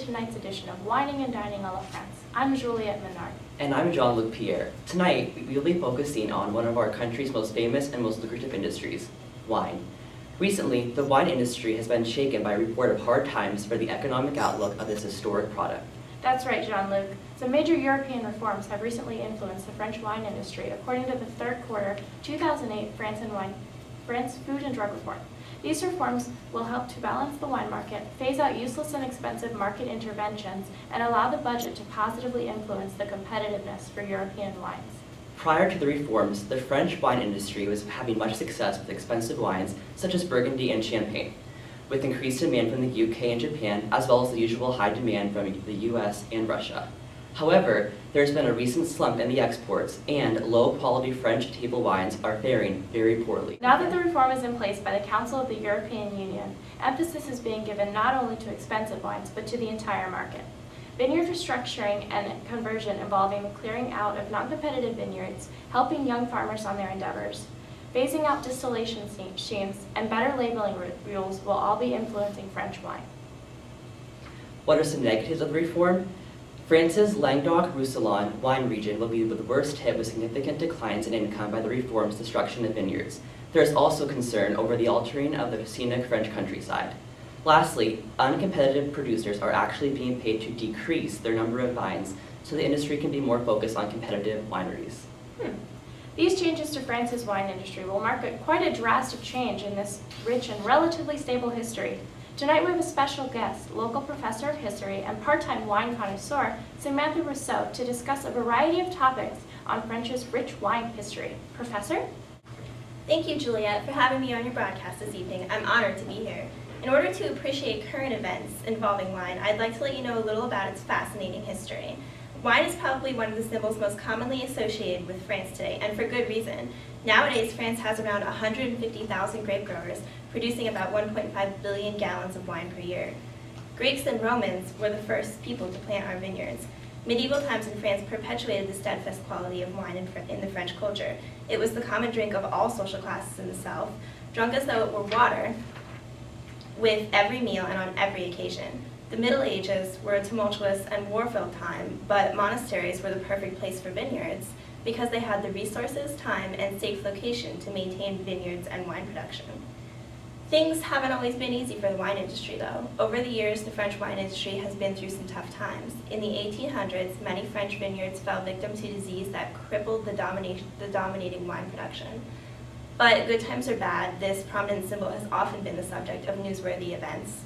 tonight's edition of Wining and Dining à la France. I'm Juliette Menard. And I'm Jean-Luc Pierre. Tonight, we'll be focusing on one of our country's most famous and most lucrative industries, wine. Recently, the wine industry has been shaken by a report of hard times for the economic outlook of this historic product. That's right, Jean-Luc. Some major European reforms have recently influenced the French wine industry, according to the third quarter 2008 France Food and Drug Report. These reforms will help to balance the wine market, phase out useless and expensive market interventions, and allow the budget to positively influence the competitiveness for European wines. Prior to the reforms, the French wine industry was having much success with expensive wines such as Burgundy and Champagne, with increased demand from the UK and Japan, as well as the usual high demand from the US and Russia. However, there's been a recent slump in the exports, and low-quality French table wines are faring very poorly. Now that the reform is in place by the Council of the European Union, emphasis is being given not only to expensive wines, but to the entire market. Vineyard restructuring and conversion involving the clearing out of non-competitive vineyards, helping young farmers on their endeavors, phasing out distillation schemes, and better labeling rules will all be influencing French wine. What are some negatives of the reform? France's Languedoc-Roussillon wine region will be the worst hit with significant declines in income by the reform's destruction of vineyards. There is also concern over the altering of the scenic French countryside. Lastly, uncompetitive producers are actually being paid to decrease their number of vines so the industry can be more focused on competitive wineries. These changes to France's wine industry will mark quite a drastic change in this rich and relatively stable history. Tonight we have a special guest, local professor of history and part-time wine connoisseur, Samantha Rousseau, to discuss a variety of topics on France's rich wine history. Professor? Thank you, Juliette, for having me on your broadcast this evening. I'm honored to be here. In order to appreciate current events involving wine, I'd like to let you know a little about its fascinating history. Wine is probably one of the symbols most commonly associated with France today, and for good reason. Nowadays, France has around 150,000 grape growers, producing about 1.5 billion gallons of wine per year. Greeks and Romans were the first people to plant our vineyards. Medieval times in France perpetuated the steadfast quality of wine in the French culture. It was the common drink of all social classes in the South, drunk as though it were water, with every meal and on every occasion. The Middle Ages were a tumultuous and war-filled time, but monasteries were the perfect place for vineyards because they had the resources, time, and safe location to maintain vineyards and wine production. Things haven't always been easy for the wine industry, though. Over the years, the French wine industry has been through some tough times. In the 1800s, many French vineyards fell victim to disease that crippled the dominating wine production. But good times or bad, this prominent symbol has often been the subject of newsworthy events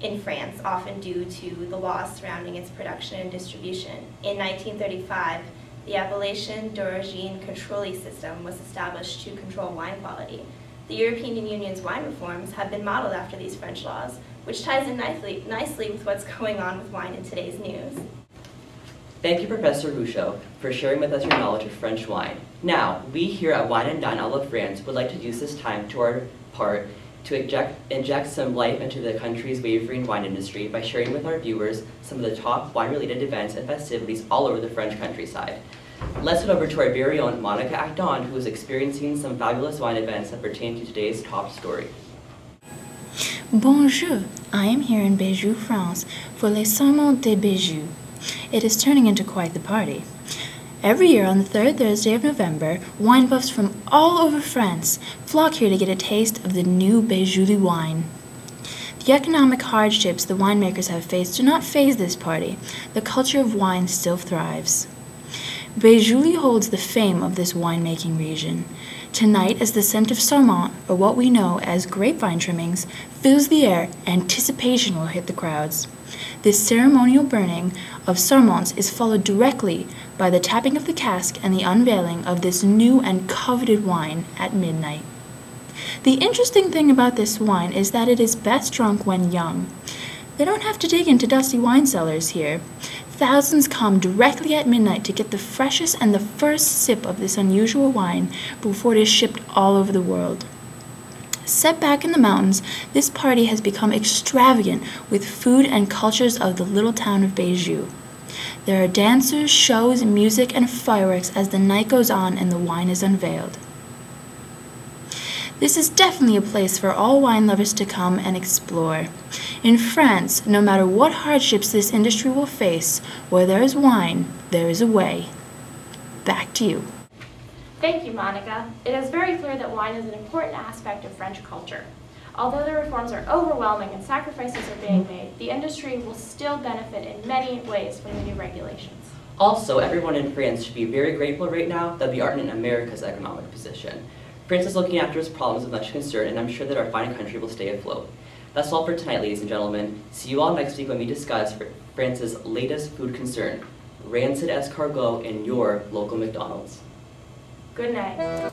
in France, often due to the laws surrounding its production and distribution. In 1935, the Appellation d'Origine Contrôlée system was established to control wine quality. The European Union's wine reforms have been modeled after these French laws, which ties in nicely with what's going on with wine in today's news. Thank you, Professor Rousseau, for sharing with us your knowledge of French wine. Now, we here at Wine and Dine à la France would like to use this time to our part to inject some life into the country's wavering wine industry by sharing with our viewers some of the top wine-related events and festivities all over the French countryside. Let's head over to our very own Monica Acton, who is experiencing some fabulous wine events that pertain to today's top story. Bonjour, I am here in Béjou, France, for Les Serments de Béjou. It is turning into quite the party. Every year on the third Thursday of November, wine buffs from all over France flock here to get a taste of the new Béjouly wine. The economic hardships the winemakers have faced do not faze this party. The culture of wine still thrives. Béjouly holds the fame of this winemaking region. Tonight, as the scent of Sarment, or what we know as grapevine trimmings, fills the air, anticipation will hit the crowds. This ceremonial burning of Sarments is followed directly by the tapping of the cask and the unveiling of this new and coveted wine at midnight. The interesting thing about this wine is that it is best drunk when young. They don't have to dig into dusty wine cellars here. Thousands come directly at midnight to get the freshest and the first sip of this unusual wine before it is shipped all over the world. Set back in the mountains, this party has become extravagant with food and cultures of the little town of Béjou. There are dancers, shows, music, and fireworks as the night goes on and the wine is unveiled. This is definitely a place for all wine lovers to come and explore. In France, no matter what hardships this industry will face, where there is wine, there is a way. Back to you. Thank you, Monica. It is very clear that wine is an important aspect of French culture. Although the reforms are overwhelming and sacrifices are being made, the industry will still benefit in many ways from the new regulations. Also, everyone in France should be very grateful right now that we aren't in America's economic position. France is looking after its problems with much concern, and I'm sure that our fine country will stay afloat. That's all for tonight, ladies and gentlemen. See you all next week when we discuss France's latest food concern, rancid escargot in your local McDonald's. Good night.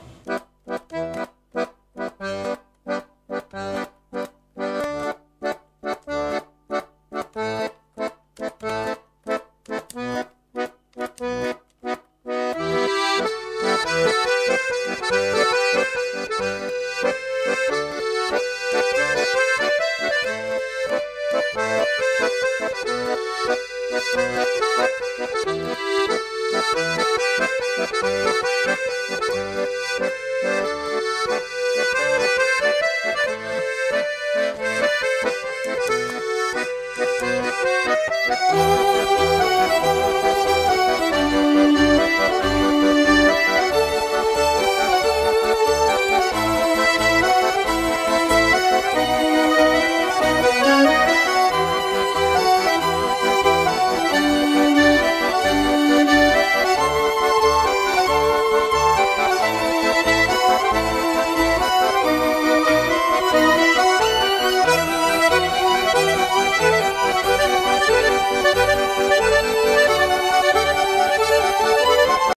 Thank you.